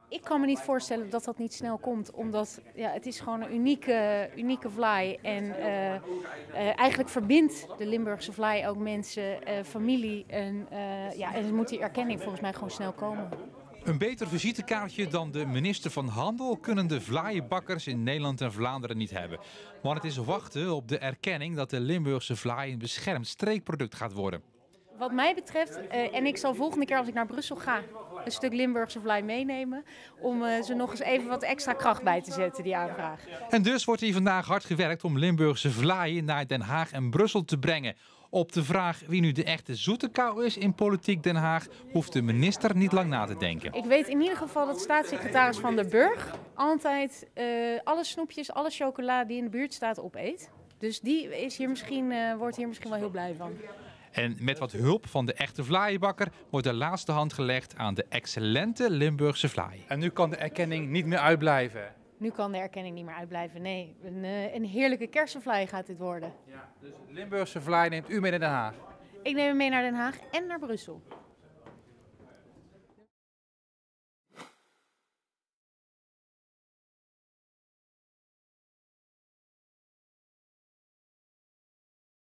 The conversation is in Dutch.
Ik kan me niet voorstellen dat dat niet snel komt, omdat ja, het is gewoon een unieke vlaai. En eigenlijk verbindt de Limburgse vlaai ook mensen, familie. En moet die erkenning volgens mij gewoon snel komen. Een beter visitekaartje dan de minister van Handel kunnen de vlaaienbakkers in Nederland en Vlaanderen niet hebben. Want het is wachten op de erkenning dat de Limburgse vlaai een beschermd streekproduct gaat worden. Wat mij betreft, en ik zal volgende keer als ik naar Brussel ga, een stuk Limburgse vlaai meenemen. Om ze nog eens even wat extra kracht bij te zetten, die aanvraag. En dus wordt hier vandaag hard gewerkt om Limburgse vlaaien naar Den Haag en Brussel te brengen. Op de vraag wie nu de echte zoete kou is in politiek Den Haag, hoeft de minister niet lang na te denken. Ik weet in ieder geval dat staatssecretaris Van der Burg altijd alle snoepjes, alle chocola die in de buurt staat opeet. Dus die is wordt hier misschien wel heel blij van. En met wat hulp van de echte vlaaienbakker wordt de laatste hand gelegd aan de excellente Limburgse vlaai. En nu kan de erkenning niet meer uitblijven. Nu kan de erkenning niet meer uitblijven. Nee, een heerlijke kersenvlaai gaat dit worden. Ja, dus Limburgse vlaai neemt u mee naar Den Haag. Ik neem hem mee naar Den Haag en naar Brussel.